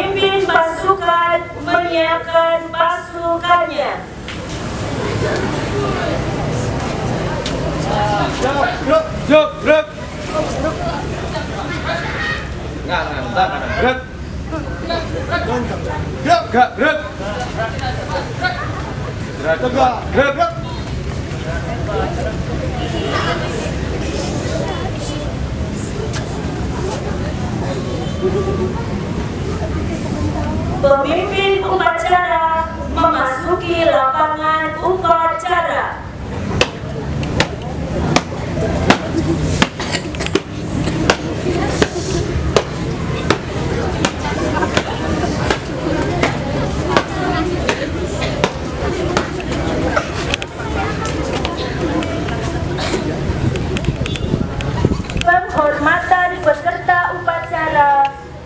Pemimpin pasukan menyiapkan pasukannya. Gerak. Pemimpin upacara memasuki lapangan upacara. Penghormatan peserta upacara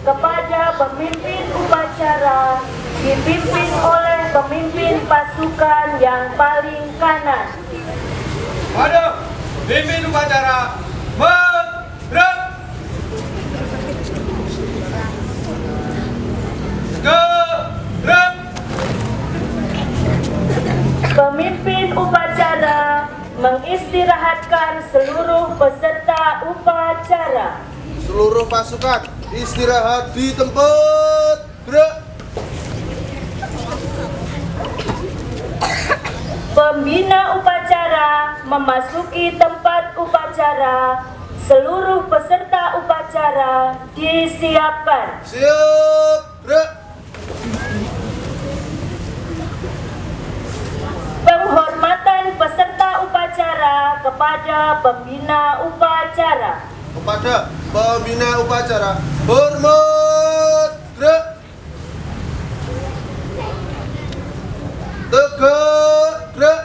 kepada pemimpin upacara dipimpin oleh pemimpin pasukan yang paling kanan. Ada pimpin upacara bergerak. Gerak. Pemimpin upacara mengistirahatkan seluruh peserta upacara. Seluruh pasukan istirahat di tempat. Gerak. Pembina upacara memasuki tempat upacara. Seluruh peserta upacara disiapkan. Siap. Gerak. Penghormatan peserta upacara kepada pembina upacara. Kepada pembina upacara, hormat. Gerak. Tegak. Gerak.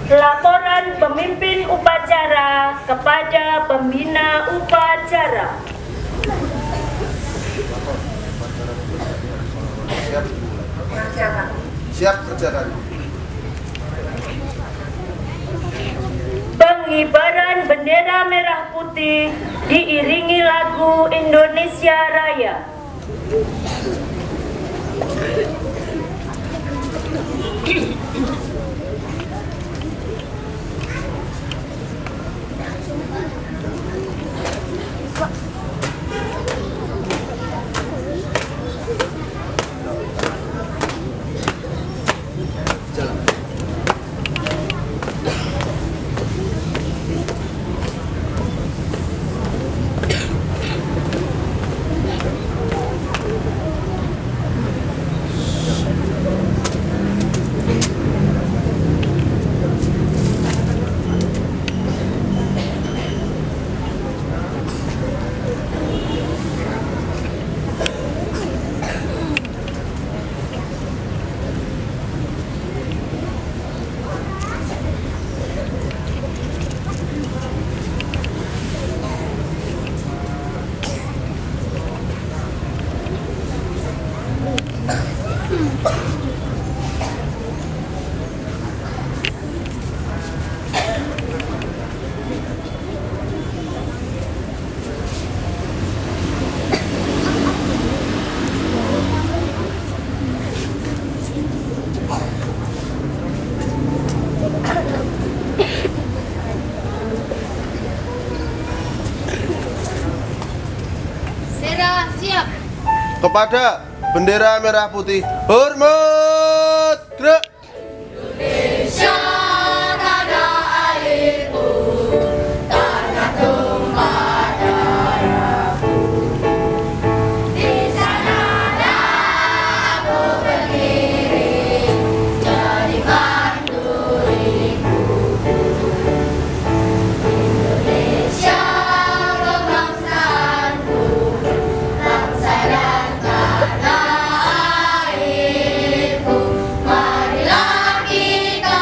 Laporan pemimpin upacara kepada pembina upacara. Siap kerjakan. Pengibaran bendera merah putih diiringi lagu Indonesia Raya. Kepada bendera merah putih, hormat. Gerak. Indonesia tanah airku, tanah tumpah darahku. Di sanalah aku berdiri, jadikan diriku. Indonesia kebangsaanku, bangsa dan tanah airku. Marilah kita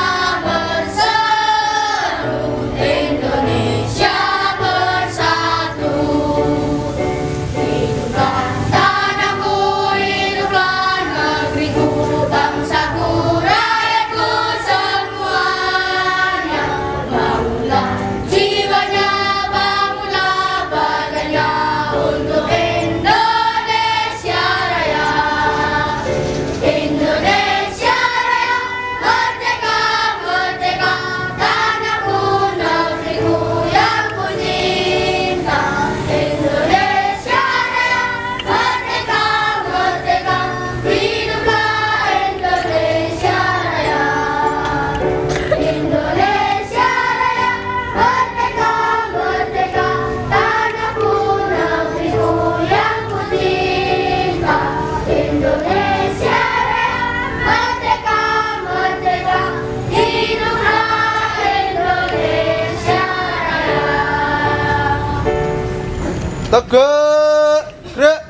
Tegak, gerak.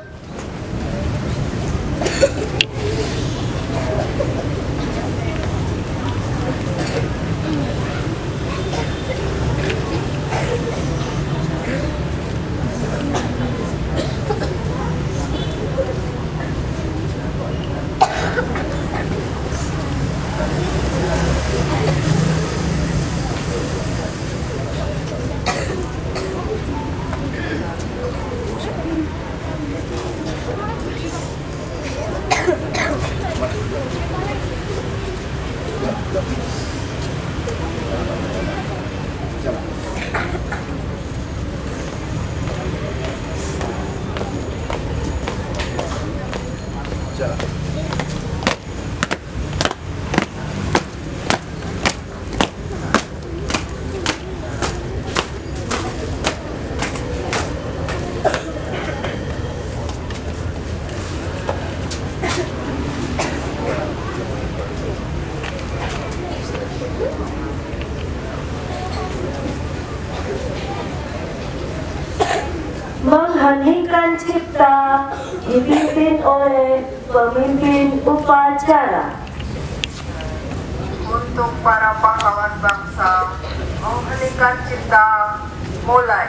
Mengheningkan cipta dipimpin oleh pemimpin upacara. Untuk para pahlawan bangsa, mengheningkan cipta, mulai.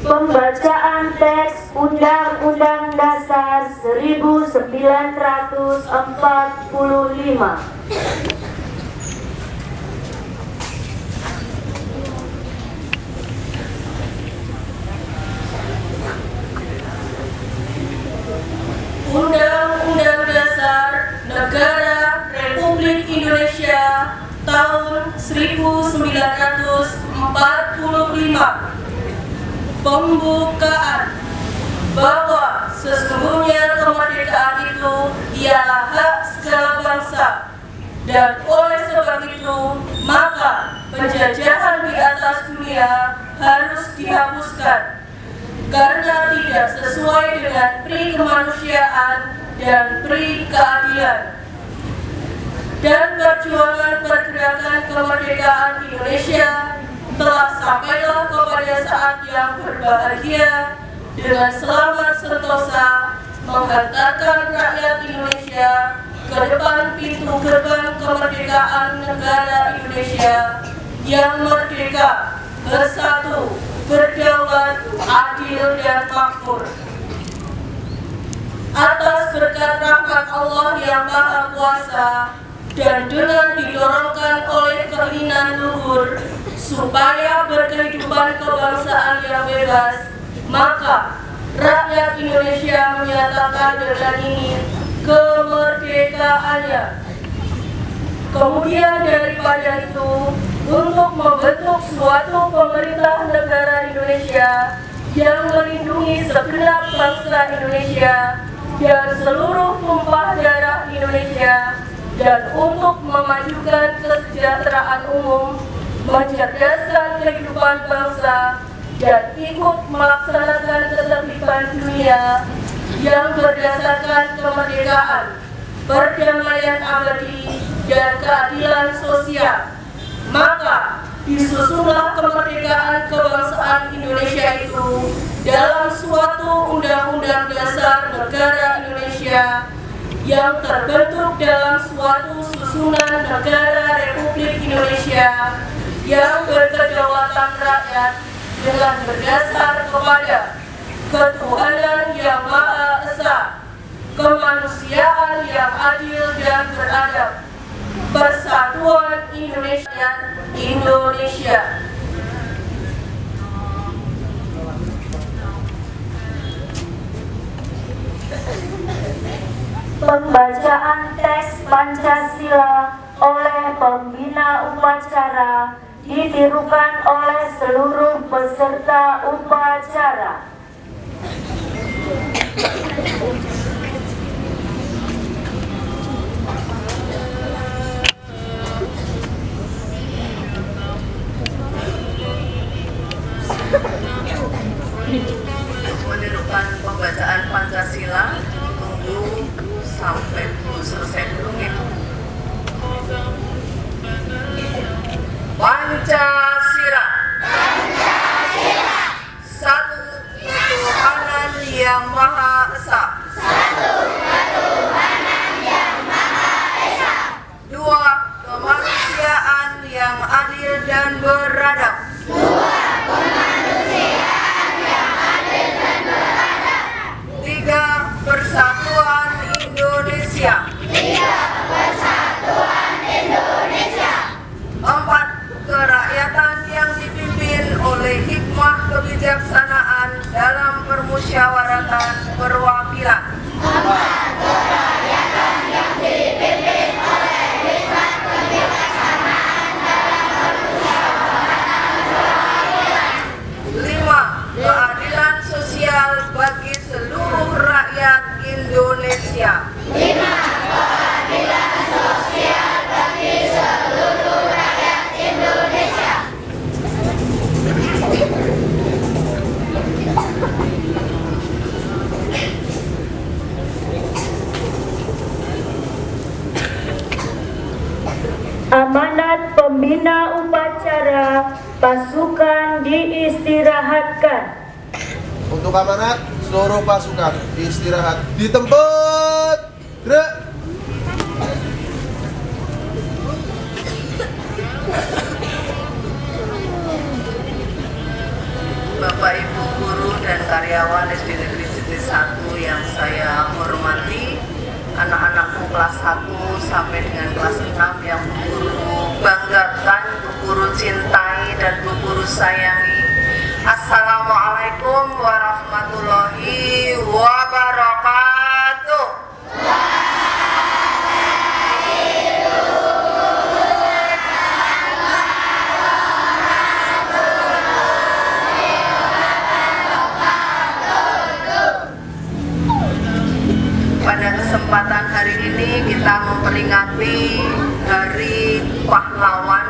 Pembacaan teks Undang-Undang Dasar 1945. Undang-Undang Dasar Negara Republik Indonesia tahun 1945. Pembukaan bahwa sesungguhnya kemerdekaan itu ialah hak segala bangsa, dan oleh sebab itu maka penjajahan di atas dunia harus dihapuskan karena tidak sesuai dengan pri kemanusiaan dan pri keadilan. Dan perjuangan pergerakan kemerdekaan Indonesia telah sampailah kepada saat yang berbahagia dengan selamat sentosa menghantarkan rakyat Indonesia ke depan pintu gerbang kemerdekaan negara Indonesia yang merdeka, bersatu, berdaulat, adil, dan makmur. Atas berkat rahmat Allah yang Maha Kuasa dan dengan didorongkan oleh keinginan luhur supaya berkehidupan kebangsaan yang bebas, maka rakyat Indonesia menyatakan dengan ini kemerdekaannya. Kemudian daripada itu, untuk membentuk suatu pemerintah negara Indonesia yang melindungi segenap bangsa Indonesia dan seluruh tumpah darah Indonesia, dan untuk memajukan kesejahteraan umum, mencerdaskan kehidupan bangsa, dan ikut melaksanakan ketertiban dunia yang berdasarkan kemerdekaan, perdamaian abadi, dan keadilan sosial. Maka disusunlah kemerdekaan kebangsaan Indonesia itu dalam suatu Undang-Undang Dasar Negara Indonesia yang terbentuk dalam suatu susunan negara Republik Indonesia yang berkedaulatan rakyat dengan berdasar kepada ketuhanan yang Maha Esa, kemanusiaan yang adil dan beradab, persatuan Indonesia. Pembacaan teks Pancasila oleh pembina upacara ditirukan oleh seluruh peserta upacara. Menirukan pembacaan Pancasila, tunggu sampai selesai dulu ya. Pancasila. Satu ketuhanan yang Maha Esa. Dua, kemanusiaan yang adil dan beradab. Tiga, persatuan Indonesia. Empat, kerakyatan yang dipimpin oleh hikmah kebijaksanaan dalam permusyawaratan perwakilan. Lima, keadilan sosial bagi seluruh rakyat Indonesia. Amanat pembina upacara, pasukan diistirahatkan. Untuk amanat, seluruh pasukan istirahat di tempat. Gerak. Bapak Ibu guru dan karyawan SD Negeri Jati 1 yang saya hormati, anak-anakku kelas 1 sampai dengan kelas 6 yang Bu Guru banggakan, Bu Guru cintai, dan Bu Guru sayangi. Assalamualaikum warahmatullahi wabarakatuh. Pada kesempatan hari ini kita memperingati Hari Pahlawan,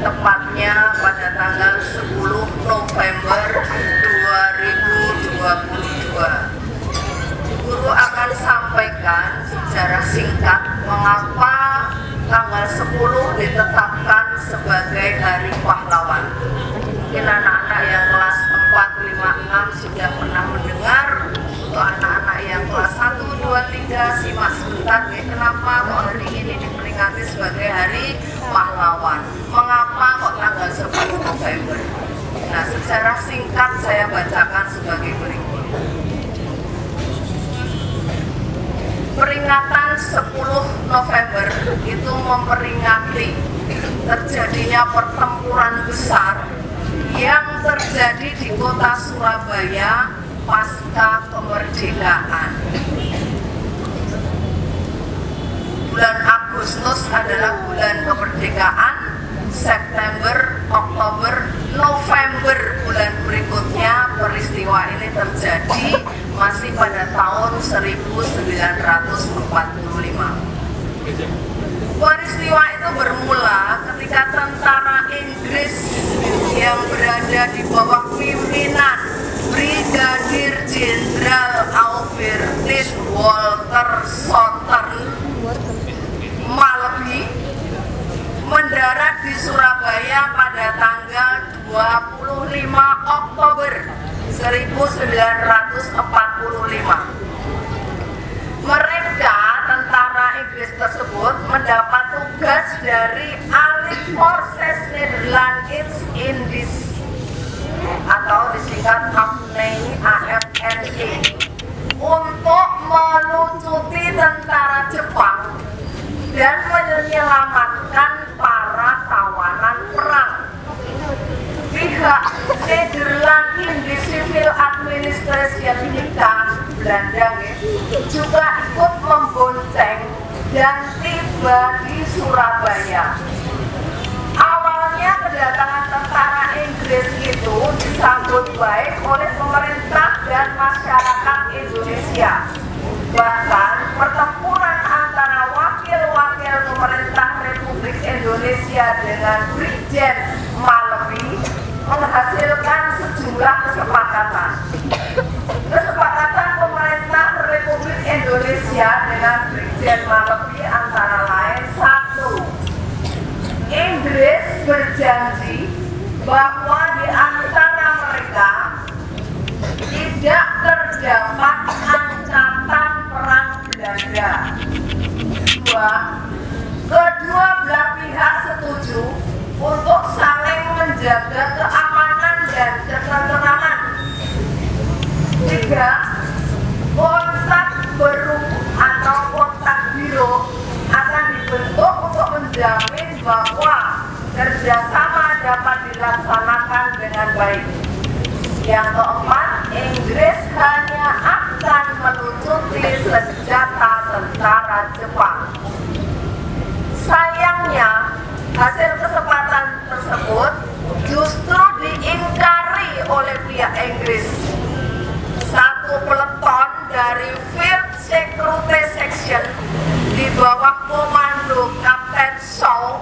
tepatnya pada tanggal 10 November 2022. Guru akan sampaikan secara singkat mengapa tanggal 10 ditetapkan sebagai Hari Pahlawan. Mungkin anak-anak yang kelas 4, 5, 6 sudah pernah mendengar. Untuk anak-anak yang kelas 1, 2, 3 simak sebentar ya, kenapa kok hari ini diperingati sebagai Hari Pahlawan, mengapa kok tanggal 10 November. Nah, secara singkat saya bacakan sebagai berikut. Peringatan 10 November itu memperingati terjadinya pertempuran besar yang terjadi di kota Surabaya pasca kemerdekaan. Bulan Agustus adalah bulan kemerdekaan, September, Oktober, November bulan berikutnya peristiwa ini terjadi masih pada tahun 1945. Peristiwa itu bermula ketika tentara Inggris kepemimpinan Brigadir Jenderal Albertin Walter Southern Malabi mendarat di Surabaya pada tanggal 25 Oktober 1945. Mereka, tentara Inggris tersebut, mendapat tugas dari Allied Forces Netherlands Indies atau disingkat AFNI untuk melucuti tentara Jepang dan menyelamatkan para tawanan perang. Pihak Netherlands Indies Civil Administration Belanda juga ikut membonceng dan tiba di Surabaya. Awalnya kedatangan tentara Inggris itu disambut baik oleh pemerintah dan masyarakat Indonesia. Bahkan pertempuran antara wakil-wakil pemerintah Republik Indonesia dengan Brigjen Malabi menghasilkan sejumlah kesepakatan. Kesepakatan pemerintah Republik Indonesia dengan Brigjen Malabi antara lain: 1. Inggris berjanji bahwa di antara mereka tidak terdapat angkatan perang Belanda. 2. Kedua belah pihak setuju untuk saling menjaga keamanan dan ketenteraman. 3. Kontak baru atau kontak biro akan dibentuk untuk menjamin bahwa kerjasama dapat dilaksanakan dengan baik. Yang keempat, Inggris hanya akan melucuti senjata tentara Jepang. Sayangnya, hasil kesempatan tersebut justru diingkari oleh pihak Inggris. Satu peleton dari Field Security Section di bawah komando Kapten Shaw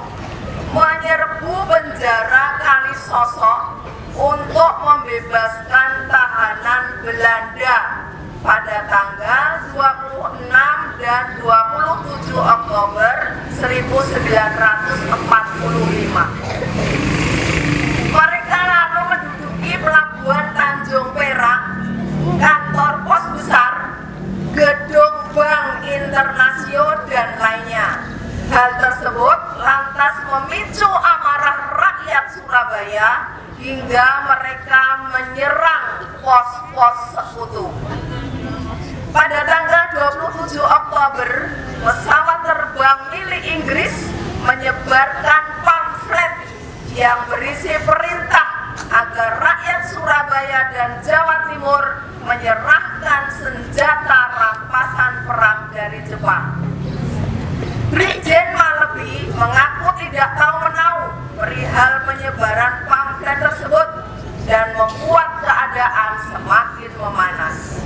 menyerbu penjara Kalisosok untuk membebaskan tahanan Belanda pada tanggal 26 dan 27 Oktober 1945. Mereka lalu menduduki pelabuhan Tanjung Perak, kantor pos besar, gedung Bank Internasional dan lainnya. Hal tersebut lantas memicu amarah rakyat Surabaya hingga mereka menyerang pos-pos sekutu. Pada tanggal 27 Oktober, pesawat terbang milik Inggris menyebarkan pamflet yang berisi perintah agar rakyat Surabaya dan Jawa Timur menyerahkan senjata rampasan perang dari Jepang. Brigjen Malabi mengaku tidak tahu menahu perihal penyebaran pamflet tersebut dan membuat keadaan semakin memanas.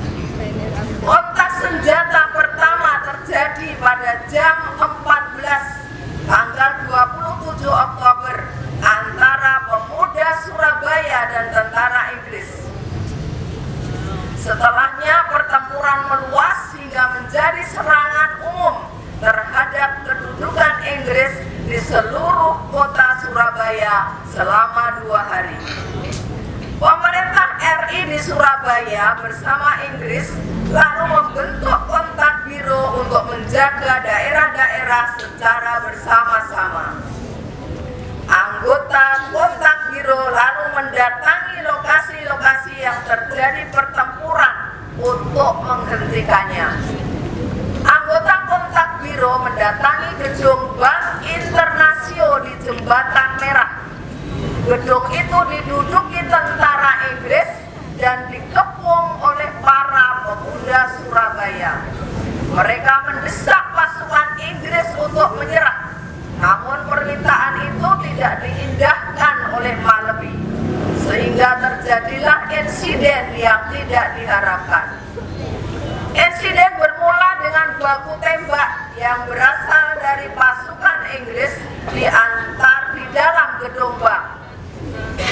Kontak senjata pertama terjadi pada jam 14 tanggal 27 Oktober antara pemuda Surabaya dan tentara Inggris. Setelahnya pertempuran meluas hingga menjadi serangan umum terhadap kedudukan Inggris di seluruh kota Surabaya selama 2 hari. Pemerintah RI di Surabaya bersama Inggris lalu membentuk kontak biro untuk menjaga daerah-daerah secara bersama-sama. Anggota kontak biro lalu mendatangi lokasi-lokasi yang terjadi pertempuran untuk menghentikannya. Anggota kontak biro mendatangi gedung Bank Internasional di Jembatan Merah. Gedung itu diduduki tentara Inggris dan dikepung oleh para pemuda Surabaya. Mereka mendesak pasukan Inggris untuk menyerah, namun permintaan itu tidak diindahkan oleh Malabi, sehingga terjadilah insiden yang tidak diharapkan. Insiden bermula dengan baku tembak yang berasal dari pasukan Inggris diantar di dalam gedung bank.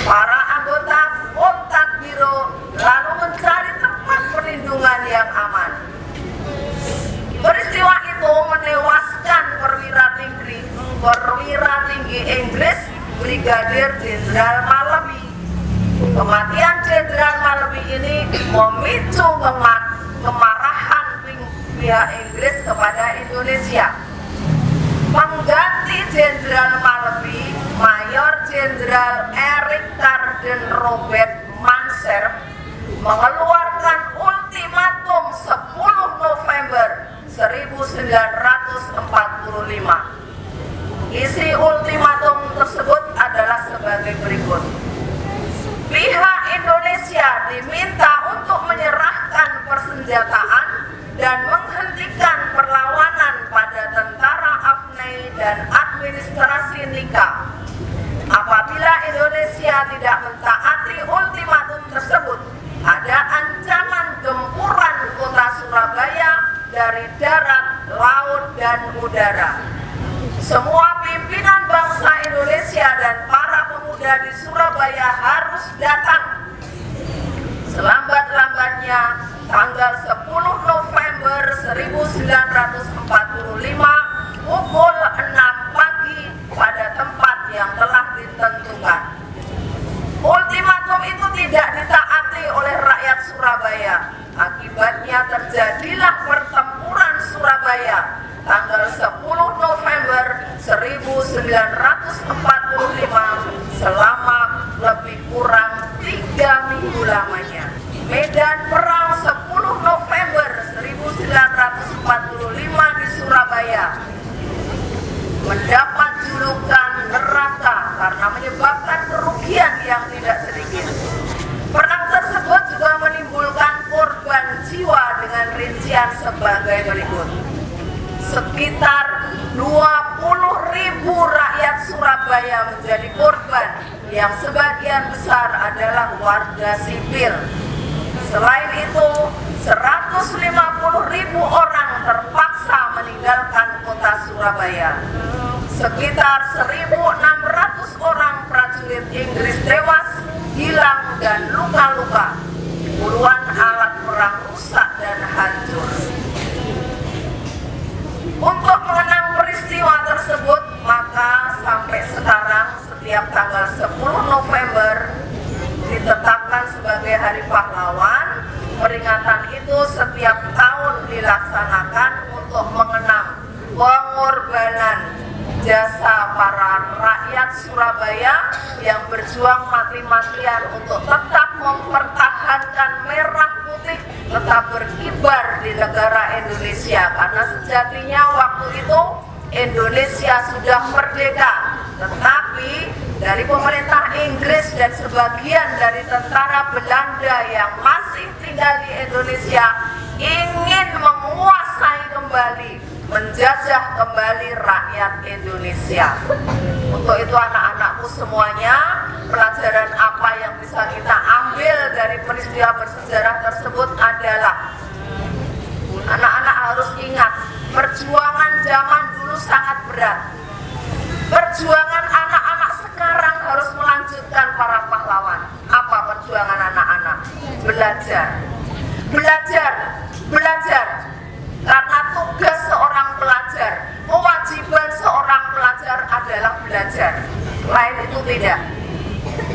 Para anggota kontak Brigadir Jenderal Malabi. Kematian Jenderal Malabi ini memicu kemarahan pihak Inggris kepada Indonesia. Pengganti Jenderal Malabi, Mayor Jenderal Eric Carden Robert Manser, mengeluarkan ultimatum 10 November 1945. Isi ultimatum tersebut adalah sebagai berikut. Pihak Indonesia diminta untuk menyerahkan persenjataan dan menghentikan perlawanan pada tentara AFNI dan administrasi NIKA. Apabila Indonesia tidak mentaati ultimatum tersebut, ada ancaman gempuran kota Surabaya dari darat, laut, dan udara. Semua pimpinan bangsa Indonesia dan para pemuda di Surabaya harus datang selambat-lambatnya tanggal 10 November 1945 pukul 6 pagi pada tempat yang telah ditentukan. Ultimatum itu tidak ditaati oleh rakyat Surabaya. Akibatnya terjadilah pertempuran Surabaya tanggal 10 November 1945 selama lebih kurang 3 minggu lamanya. Medan Perang 10 November 1945 di Surabaya mendapat julukan neraka karena menyebabkan kerugian yang tidak sedikit. Perang tersebut juga menimbulkan korban jiwa dengan rincian sebagai berikut. Sekitar 20.000 rakyat Surabaya menjadi korban, yang sebagian besar adalah warga sipil. Selain itu, 150.000 orang terpaksa meninggalkan kota Surabaya. Sekitar 1.600 orang prajurit Inggris tewas, hilang, dan luka-luka. Puluhan alat perang rusak dan hancur. Untuk mengenang peristiwa tersebut, maka sampai sekarang setiap tanggal 10 November ditetapkan sebagai Hari Pahlawan. Peringatan itu setiap tahun dilaksanakan untuk mengenang pengorbanan jasa para rakyat Surabaya yang berjuang mati-matian untuk tetap mempertahankan merah putih tetap berkibar di negara Indonesia, karena sejatinya waktu itu Indonesia sudah merdeka, tetapi dari pemerintah Inggris dan sebagian dari tentara Belanda yang masih tinggal di Indonesia ingin menguasai kembali, menjajah kembali rakyat Indonesia. Untuk itu anak-anakku semuanya, pelajaran apa yang bisa kita ambil dari peristiwa bersejarah tersebut adalah anak-anak harus ingat, perjuangan zaman dulu sangat berat. Perjuangan anak-anak sekarang harus melanjutkan para pahlawan. Apa perjuangan anak-anak? Belajar. Belajar. Belajar. Karena tugas seorang pelajar, kewajiban seorang pelajar adalah belajar. Lain itu tidak.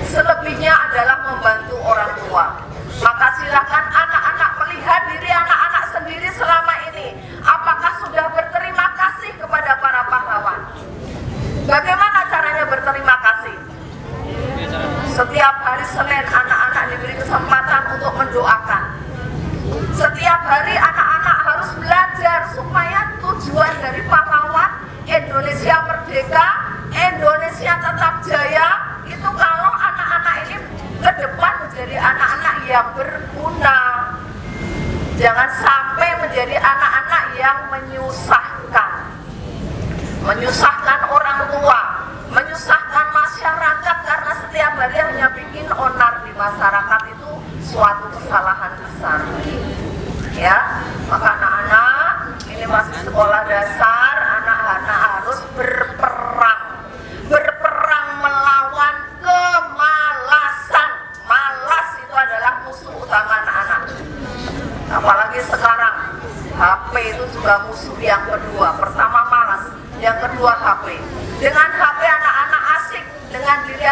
Selebihnya adalah membantu orang tua. Maka silakan anak-anak melihat diri anak-anak sendiri selama ini. Apakah sudah berterima kasih kepada para pahlawan? Bagaimana caranya berterima kasih? Setiap hari Senin anak-anak diberi kesempatan untuk mendoakan. Setiap hari anak-anak harus belajar supaya tujuan dari pahlawan Indonesia merdeka, Indonesia tetap jaya, itu kalau anak-anak ini ke depan menjadi anak-anak yang berguna. Jangan sampai menjadi anak-anak yang menyusahkan orang tua, menyusahkan masyarakat, karena setiap hari hanya bikin onar di masyarakat itu suatu kesalahan besar. Ya, maka anak-anak ini masih sekolah dasar, anak-anak harus berperang melawan kemalasan. Malas itu adalah musuh utama anak-anak. Apalagi sekarang HP itu juga musuh yang kedua. Pertama malas, yang kedua HP. Dengan HP anak-anak asik dengan diri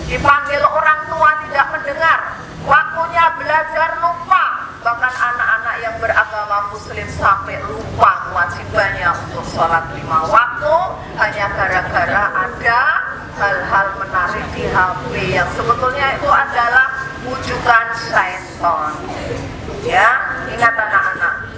Dipanggil orang tua tidak mendengar, waktunya belajar lupa. Bahkan anak-anak yang beragama muslim sampai lupa kewajibannya untuk sholat 5 waktu hanya gara-gara ada hal-hal menarik di HP yang sebetulnya itu adalah wujudan syaitan. Ya, ingat anak-anak,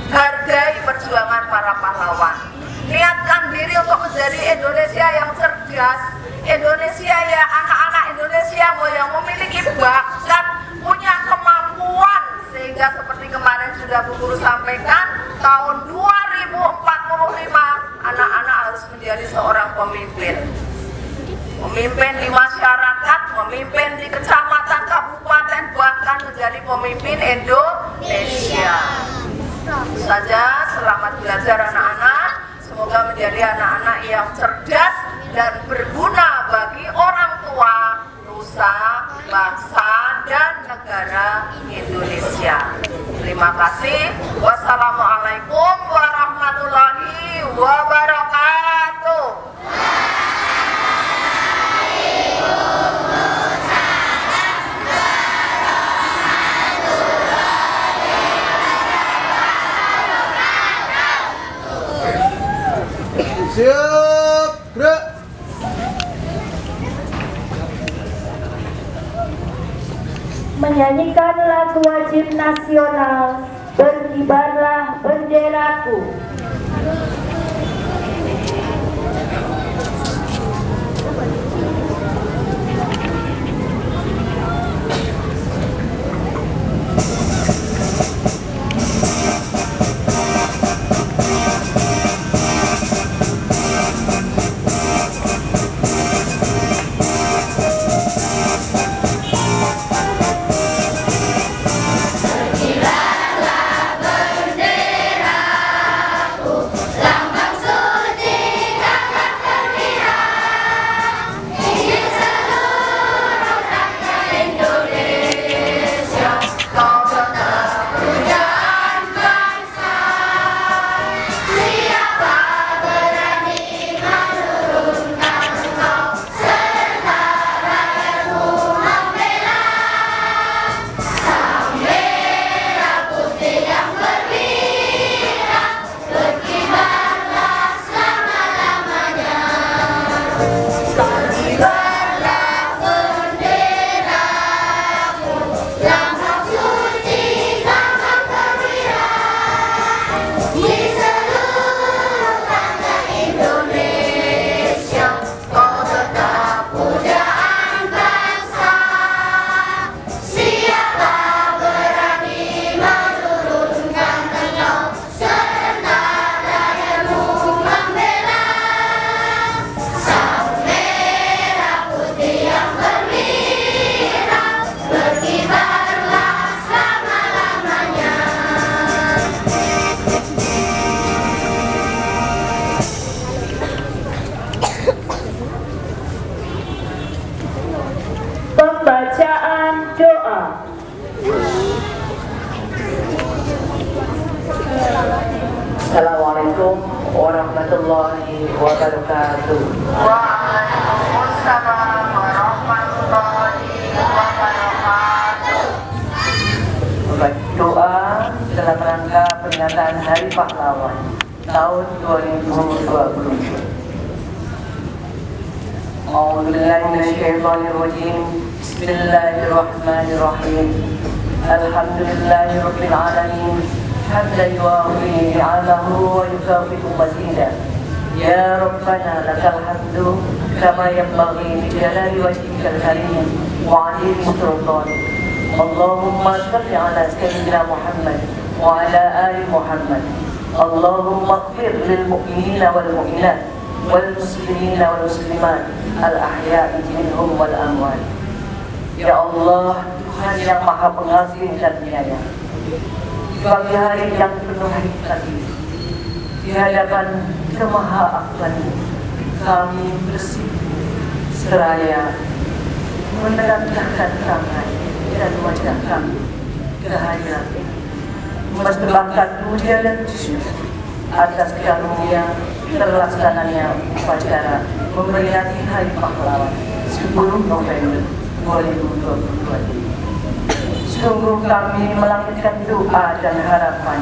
hargai perjuangan para pahlawan. Niatkan diri untuk menjadi Indonesia yang cerdas, Indonesia ya, anak-anak Indonesia yang memiliki bakat, punya kemampuan, sehingga seperti kemarin sudah Bu Guru sampaikan, tahun 2045 anak-anak harus menjadi seorang pemimpin. Memimpin di masyarakat, memimpin di kecamatan, kabupaten, bahkan menjadi pemimpin Indonesia. Itu saja, selamat belajar anak-anak. Semoga menjadi anak-anak yang cerdas dan berguna bagi orang tua, nusa, bangsa, dan negara Indonesia. Terima kasih. Wassalamualaikum warahmatullahi wabarakatuh. Siap, gerak. Menyanyikan lagu wajib nasional, Berkibarlah Benderaku. Pembacaan doa. Assalamualaikum warahmatullahi wabarakatuh. Waalaikumsalam warahmatullahi wabarakatuh. Doa dalam rangka peringatan Hari Pahlawan tahun 2020. A'udzubillahi minasyaitonirrajim. Bismillahirrahmanirrahim. Alhamdulillahirabbil alamin. Hamdan yuwafi ni'amahu wa yukafi'u mazidah. Ya Rabbana lakal hamdu kama yanbaghi li jalali wajhikal karim wa 'azimi sultanik. Allahumma salli ala sayyidina Muhammad wa ala ali Muhammad. Allahumma ighfir lil mu'minina wal mu'minat wal muslimina wal muslimat al ahya'i minhum wal amwat. Ya Allah, Tuhan yang Maha Pengasih dan Penyayang, di pagi hari yang penuh hikmat ini, di hadapan kemahaakban kami bersih seraya menegakkan tangan dan wajah kami kehadiran, mempersembahkan puja dan syukur atas karunia terlaksananya upacara memperingati Hari Pahlawan 10 November 2022. Sungguh kami melangitkan doa dan harapan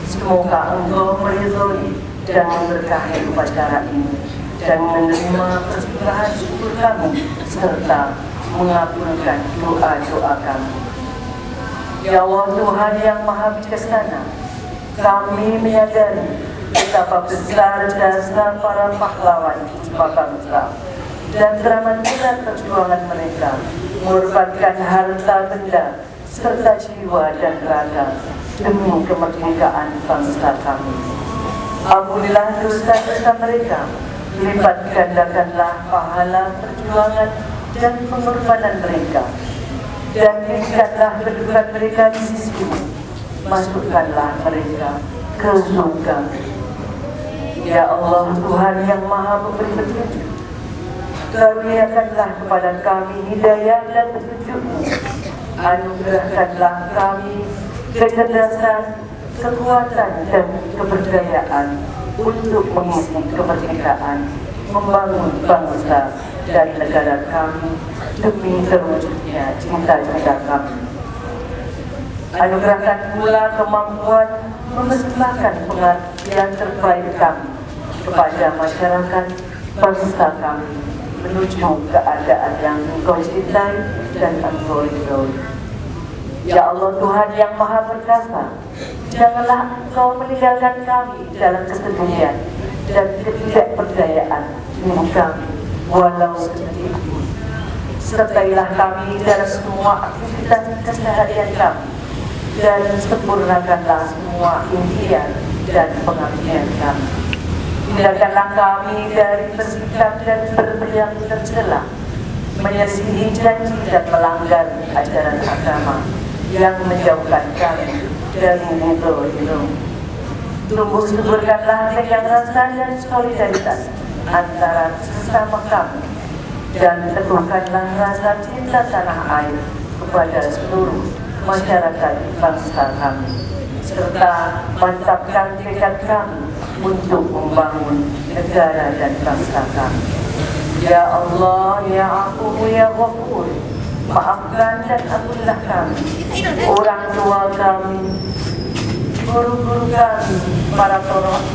semoga Engkau meridhoi dan memberkahi upacara ini dan menerima persembahan syukur kami serta mengabulkan doa-doa kami. Ya Allah Tuhan yang Maha Bijaksana, kami menyadari betapa besar jasa para pahlawan bangsa dan teramat berat perjuangan mereka mengorbankan harta benda serta jiwa dan raga demi kemerdekaan bangsa kami. Ampunilah dosa-dosa mereka, lipat gandakanlah pahala perjuangan dan pengorbanan mereka, dan tingkatlah kedudukan mereka di sisimu. Masukkanlah mereka ke surga. Ya Allah Tuhan yang Maha Memberi petunjuk, karuniakanlah kepada kami hidayah dan petunjuk-Mu. Anugerahkanlah kami kecerdasan, kekuatan dan keberdayaan untuk mengisi kemerdekaan, membangun bangsa dan negara kami demi terwujudnya cita-cita kami. Anugerahkan pula kemampuan mempersembahkan pengabdian terbaik kami kepada masyarakat bangsa kami menuju keadaan yang Engkau cintai dan Engkau ridhoi. Ya Allah Tuhan yang Maha Perkasa, janganlah Engkau meninggalkan kami dalam kesedihan dan ketidakberdayaan demi kami walau sedikit pun. Sertailah kami dalam semua aktivitas keseharian kami dan sempurnakanlah semua impian dan pengabdian kami. Hindarkanlah kami dari bersikap dan berperilaku tercela, menyelisihi janji dan melanggar ajaran agama yang menjauhkan kami dari ridho-Mu. Tumbuh suburkanlah pegang rasa dan solidaritas antara sesama kami, dan teguhkanlah rasa cinta tanah air kepada seluruh masyarakat bangsa kami, serta mantapkan tekad kami untuk membangun negara dan bangsa kami. Ya Allah, Ya Afuw, Ya Ghafur, maafkan dan ampunilah kami, orang tua kami, guru-guru kami, para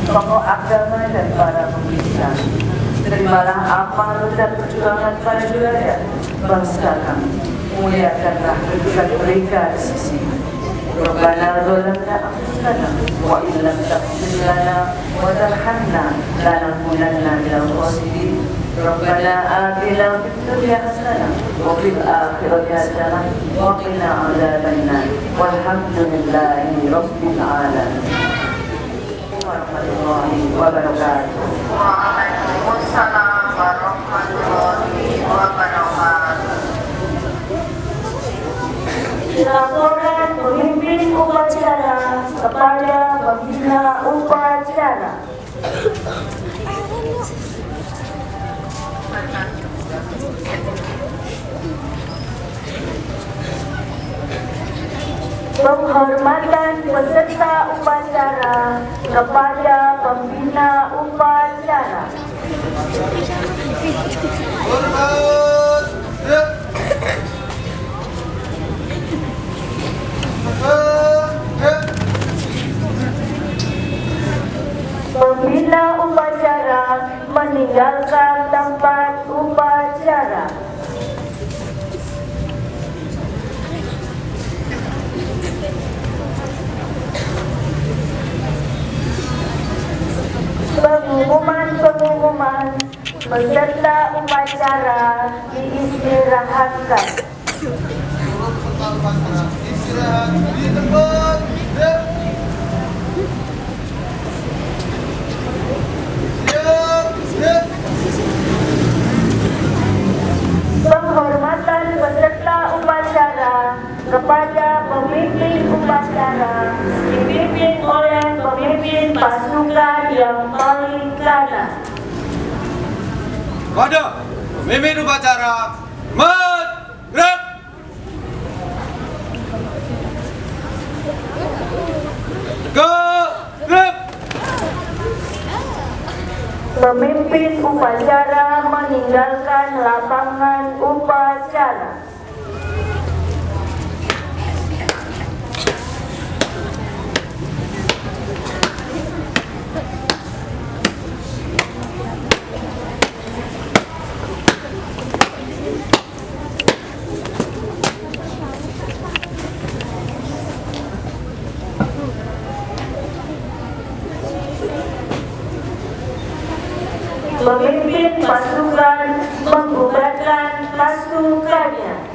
tokoh agama dan para pemimpin. Terimalah amal dan perjuangan para juara bangsa kami. Muliakanlah kedudukan mereka di sisi-Mu. Rabbana zalamna anfusana wa in lam taghfir lana wa tarhamna lanakunanna minal khasirin. Rabbana atina fid dunya hasanah wa fil akhirati hasanah wa qina adzabannar. Walhamdulillahi rabbil alamin. Warahmatullahi wabarakatuh. Waalaikumsalam warahmatullahi wabarakatuh. Laporan pemimpin upacara kepada pembina upacara. Penghormatan peserta upacara kepada pembina upacara. Hormat. Gerak. Gerak. Pembina upacara meninggalkan tempat upacara. Pengumuman peserta upacara diistirahatkan. Istirahat di tempat. Gerak. Siap. Gerak. Penghormatan peserta upacara kepada pemimpin upacara dipimpin oleh pemimpin pasukan yang paling kanan. Pada pemimpin upacara, gerak. Gerak. Memimpin upacara meninggalkan lapangan upacara. Memimpin pasukan membubarkan pasukannya.